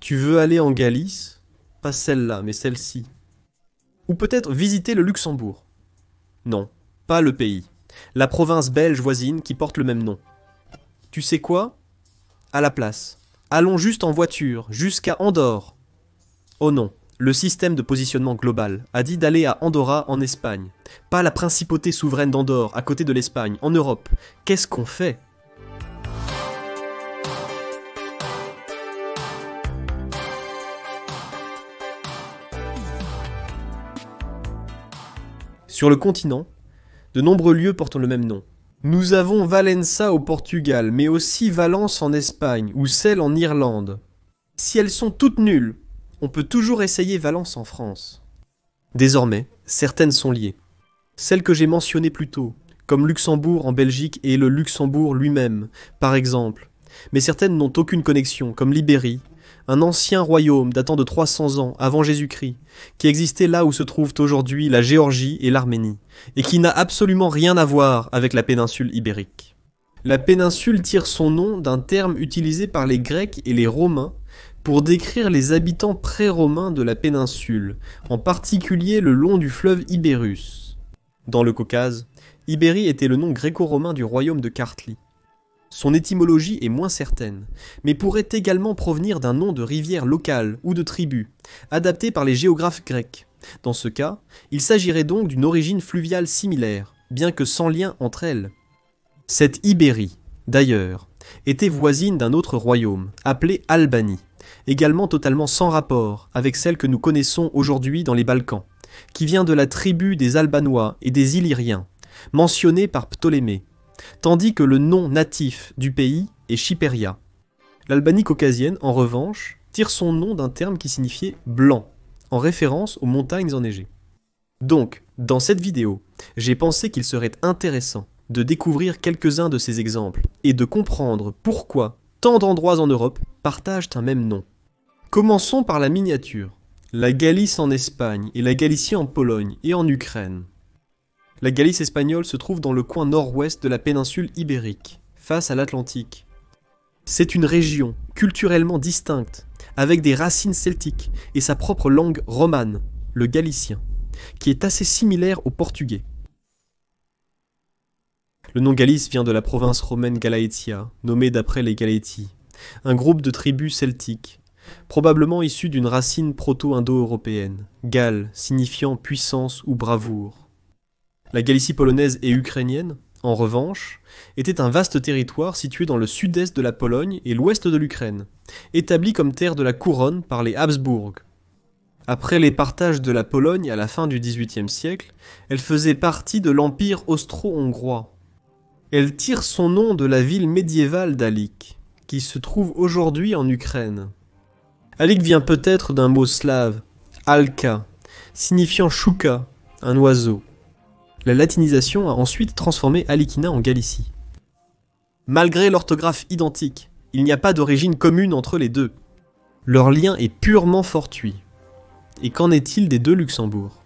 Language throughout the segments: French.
Tu veux aller en Galice? Pas celle-là, mais celle-ci. Ou peut-être visiter le Luxembourg? Non, pas le pays. La province belge voisine qui porte le même nom. Tu sais quoi? À la place. Allons juste en voiture, jusqu'à Andorre. Oh non, le système de positionnement global a dit d'aller à Andorra en Espagne. Pas la principauté souveraine d'Andorre, à côté de l'Espagne, en Europe. Qu'est-ce qu'on fait? Sur le continent, de nombreux lieux portent le même nom. Nous avons Valença au Portugal, mais aussi Valence en Espagne, ou celle en Irlande. Si elles sont toutes nulles, on peut toujours essayer Valence en France. Désormais, certaines sont liées. Celles que j'ai mentionnées plus tôt, comme Luxembourg en Belgique et le Luxembourg lui-même, par exemple. Mais certaines n'ont aucune connexion, comme l'Ibérie, un ancien royaume datant de 300 ans avant Jésus-Christ, qui existait là où se trouvent aujourd'hui la Géorgie et l'Arménie, et qui n'a absolument rien à voir avec la péninsule ibérique. La péninsule tire son nom d'un terme utilisé par les Grecs et les Romains pour décrire les habitants pré-romains de la péninsule, en particulier le long du fleuve Ibérus. Dans le Caucase, Ibérie était le nom gréco-romain du royaume de Kartli. Son étymologie est moins certaine, mais pourrait également provenir d'un nom de rivière locale ou de tribu, adapté par les géographes grecs. Dans ce cas, il s'agirait donc d'une origine fluviale similaire, bien que sans lien entre elles. Cette Ibérie, d'ailleurs, était voisine d'un autre royaume, appelé Albanie, également totalement sans rapport avec celle que nous connaissons aujourd'hui dans les Balkans, qui vient de la tribu des Albanois et des Illyriens, mentionnée par Ptolémée, tandis que le nom natif du pays est Chyperia. L'Albanie caucasienne, en revanche, tire son nom d'un terme qui signifiait « blanc », en référence aux montagnes enneigées. Donc, dans cette vidéo, j'ai pensé qu'il serait intéressant de découvrir quelques-uns de ces exemples et de comprendre pourquoi tant d'endroits en Europe partagent un même nom. Commençons par la miniature. La Galice en Espagne et la Galicie en Pologne et en Ukraine. La Galice espagnole se trouve dans le coin nord-ouest de la péninsule ibérique, face à l'Atlantique. C'est une région culturellement distincte, avec des racines celtiques et sa propre langue romane, le galicien, qui est assez similaire au portugais. Le nom Galice vient de la province romaine Galaetia, nommée d'après les Galétis, un groupe de tribus celtiques, probablement issu d'une racine proto-indo-européenne, Gal, signifiant puissance ou bravoure. La Galicie polonaise et ukrainienne, en revanche, était un vaste territoire situé dans le sud-est de la Pologne et l'ouest de l'Ukraine, établi comme terre de la couronne par les Habsbourg. Après les partages de la Pologne à la fin du XVIIIe siècle, elle faisait partie de l'Empire austro-hongrois. Elle tire son nom de la ville médiévale d'Alik, qui se trouve aujourd'hui en Ukraine. Alik vient peut-être d'un mot slave, alka, signifiant chouka, un oiseau. La latinisation a ensuite transformé Alikina en Galicie. Malgré l'orthographe identique, il n'y a pas d'origine commune entre les deux. Leur lien est purement fortuit. Et qu'en est-il des deux Luxembourg?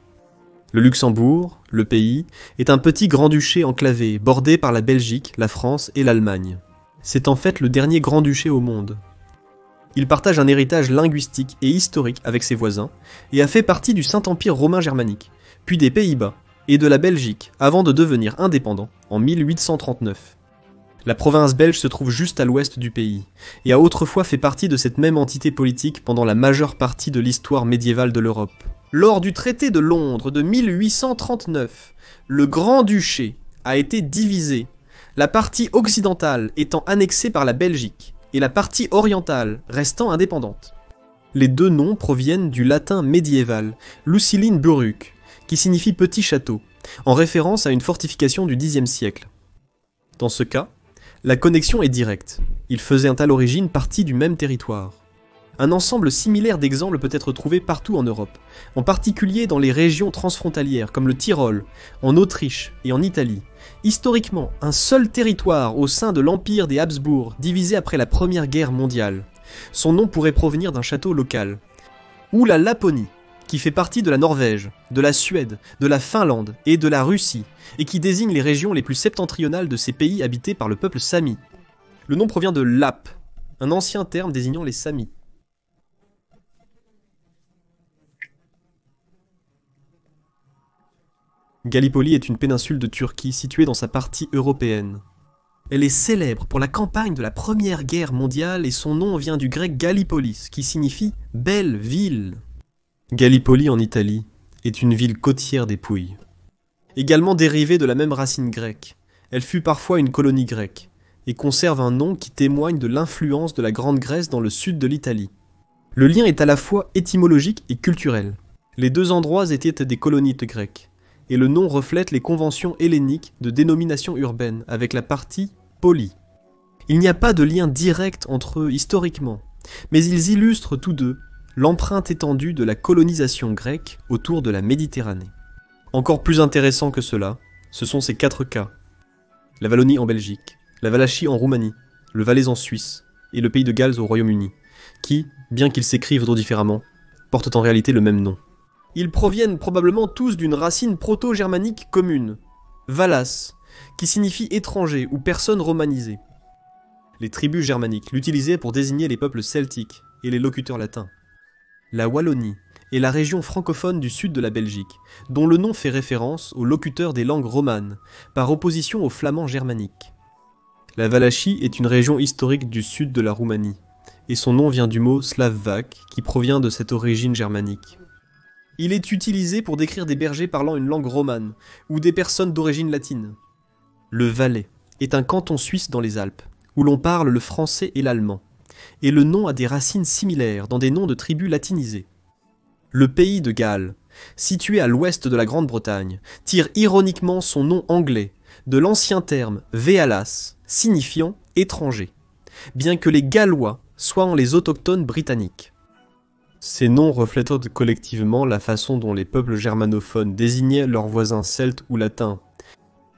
Le Luxembourg, le pays, est un petit grand-duché enclavé, bordé par la Belgique, la France et l'Allemagne. C'est en fait le dernier grand-duché au monde. Il partage un héritage linguistique et historique avec ses voisins, et a fait partie du Saint-Empire romain germanique, puis des Pays-Bas, et de la Belgique, avant de devenir indépendant en 1839. La province belge se trouve juste à l'ouest du pays, et a autrefois fait partie de cette même entité politique pendant la majeure partie de l'histoire médiévale de l'Europe. Lors du traité de Londres de 1839, le Grand-Duché a été divisé, la partie occidentale étant annexée par la Belgique, et la partie orientale restant indépendante. Les deux noms proviennent du latin médiéval, Lucilin-Burruc, qui signifie petit château, en référence à une fortification du Xe siècle. Dans ce cas, la connexion est directe. Ils faisaient à l'origine partie du même territoire. Un ensemble similaire d'exemples peut être trouvé partout en Europe, en particulier dans les régions transfrontalières comme le Tyrol, en Autriche et en Italie. Historiquement, un seul territoire au sein de l'Empire des Habsbourg, divisé après la Première Guerre mondiale. Son nom pourrait provenir d'un château local. Ou la Laponie, qui fait partie de la Norvège, de la Suède, de la Finlande et de la Russie, et qui désigne les régions les plus septentrionales de ces pays habités par le peuple Sami. Le nom provient de Lap, un ancien terme désignant les Samis. Gallipoli est une péninsule de Turquie située dans sa partie européenne. Elle est célèbre pour la campagne de la Première Guerre mondiale et son nom vient du grec Gallipolis, qui signifie « belle ville ». Gallipoli en Italie est une ville côtière des Pouilles. Également dérivée de la même racine grecque, elle fut parfois une colonie grecque et conserve un nom qui témoigne de l'influence de la Grande Grèce dans le sud de l'Italie. Le lien est à la fois étymologique et culturel. Les deux endroits étaient des colonies grecques, et le nom reflète les conventions helléniques de dénomination urbaine avec la partie polie. Il n'y a pas de lien direct entre eux historiquement, mais ils illustrent tous deux l'empreinte étendue de la colonisation grecque autour de la Méditerranée. Encore plus intéressant que cela, ce sont ces 4 cas. La Wallonie en Belgique, la Valachie en Roumanie, le Valais en Suisse et le pays de Galles au Royaume-Uni, qui, bien qu'ils s'écrivent d'eau différemment, portent en réalité le même nom. Ils proviennent probablement tous d'une racine proto-germanique commune, Valas, qui signifie étranger ou personne romanisée. Les tribus germaniques l'utilisaient pour désigner les peuples celtiques et les locuteurs latins. La Wallonie est la région francophone du sud de la Belgique, dont le nom fait référence aux locuteurs des langues romanes, par opposition aux flamands germaniques. La Valachie est une région historique du sud de la Roumanie, et son nom vient du mot slave-vac qui provient de cette origine germanique. Il est utilisé pour décrire des bergers parlant une langue romane, ou des personnes d'origine latine. Le Valais est un canton suisse dans les Alpes, où l'on parle le français et l'allemand, et le nom a des racines similaires dans des noms de tribus latinisées. Le pays de Galles, situé à l'ouest de la Grande-Bretagne, tire ironiquement son nom anglais de l'ancien terme Véalas, signifiant étranger, bien que les Gallois soient les autochtones britanniques. Ces noms reflètent collectivement la façon dont les peuples germanophones désignaient leurs voisins celtes ou latins.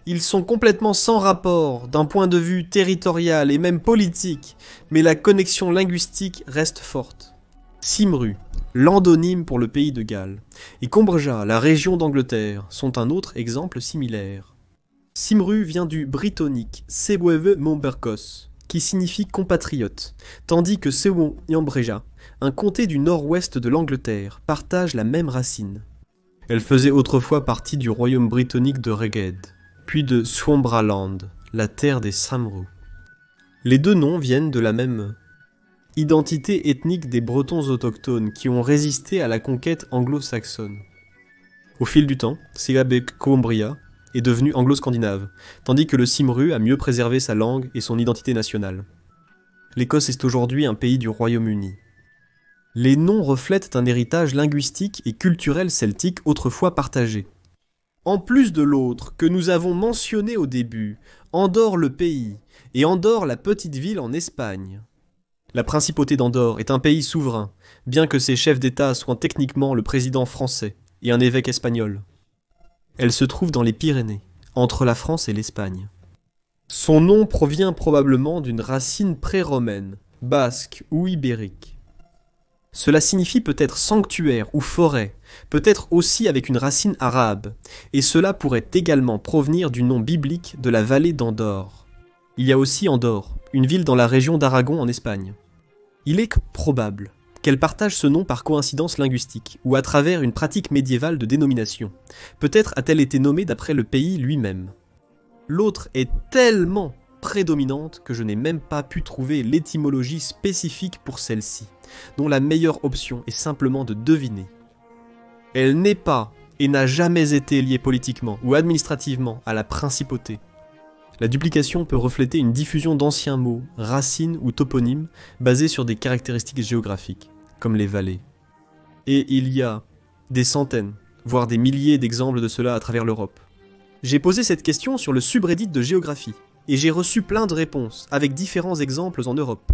Ils sont complètement sans rapport d'un point de vue territorial et même politique, mais la connexion linguistique reste forte. Cymru, l'endonyme pour le pays de Galles, et Combraja, la région d'Angleterre, sont un autre exemple similaire. Cymru vient du brittonique Sebweve Momberkos, qui signifie compatriote, tandis que Sewon-Yambreja, un comté du nord-ouest de l'Angleterre, partage la même racine. Elle faisait autrefois partie du royaume britannique de Reged, puis de Swambraland, la terre des Samru. Les deux noms viennent de la même identité ethnique des Bretons autochtones qui ont résisté à la conquête anglo-saxonne. Au fil du temps, Seabek Combria est devenu anglo-scandinave, tandis que le Cymru a mieux préservé sa langue et son identité nationale. L'Écosse est aujourd'hui un pays du Royaume-Uni. Les noms reflètent un héritage linguistique et culturel celtique autrefois partagé. En plus de l'autre que nous avons mentionné au début, Andorre le pays et Andorre la petite ville en Espagne. La principauté d'Andorre est un pays souverain, bien que ses chefs d'État soient techniquement le président français et un évêque espagnol. Elle se trouve dans les Pyrénées, entre la France et l'Espagne. Son nom provient probablement d'une racine pré-romaine, basque ou ibérique. Cela signifie peut-être sanctuaire ou forêt, peut-être aussi avec une racine arabe, et cela pourrait également provenir du nom biblique de la vallée d'Andorre. Il y a aussi Andorre, une ville dans la région d'Aragon en Espagne. Il est probable qu'elle partage ce nom par coïncidence linguistique, ou à travers une pratique médiévale de dénomination. Peut-être a-t-elle été nommée d'après le pays lui-même. L'autre est tellement prédominante que je n'ai même pas pu trouver l'étymologie spécifique pour celle-ci, dont la meilleure option est simplement de deviner. Elle n'est pas et n'a jamais été liée politiquement ou administrativement à la principauté. La duplication peut refléter une diffusion d'anciens mots, racines ou toponymes basés sur des caractéristiques géographiques, comme les vallées. Et il y a des centaines, voire des milliers d'exemples de cela à travers l'Europe. J'ai posé cette question sur le subreddit de géographie, et j'ai reçu plein de réponses, avec différents exemples en Europe.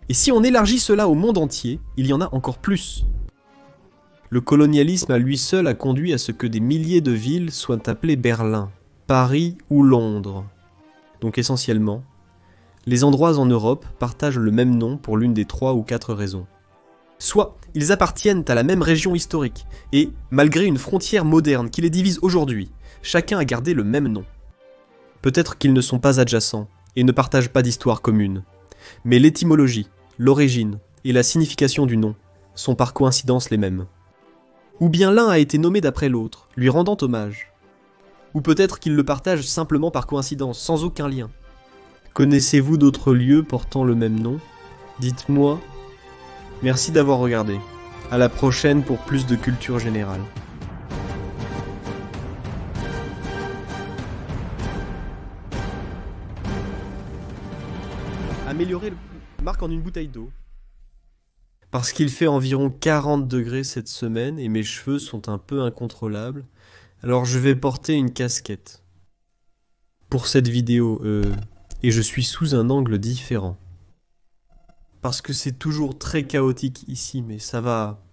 Et si on élargit cela au monde entier, il y en a encore plus. Le colonialisme à lui seul a conduit à ce que des milliers de villes soient appelées Berlin, Paris ou Londres. Donc essentiellement, les endroits en Europe partagent le même nom pour l'une des 3 ou 4 raisons. Soit ils appartiennent à la même région historique, et, malgré une frontière moderne qui les divise aujourd'hui, chacun a gardé le même nom. Peut-être qu'ils ne sont pas adjacents, et ne partagent pas d'histoire commune. Mais l'étymologie, l'origine et la signification du nom sont par coïncidence les mêmes. Ou bien l'un a été nommé d'après l'autre, lui rendant hommage. Ou peut-être qu'ils le partagent simplement par coïncidence, sans aucun lien. Connaissez-vous d'autres lieux portant le même nom? Dites-moi. Merci d'avoir regardé. À la prochaine pour plus de culture générale. Améliorer le marque en une bouteille d'eau. Parce qu'il fait environ 40 degrés cette semaine et mes cheveux sont un peu incontrôlables, alors je vais porter une casquette. Pour cette vidéo, et je suis sous un angle différent. Parce que c'est toujours très chaotique ici, mais ça va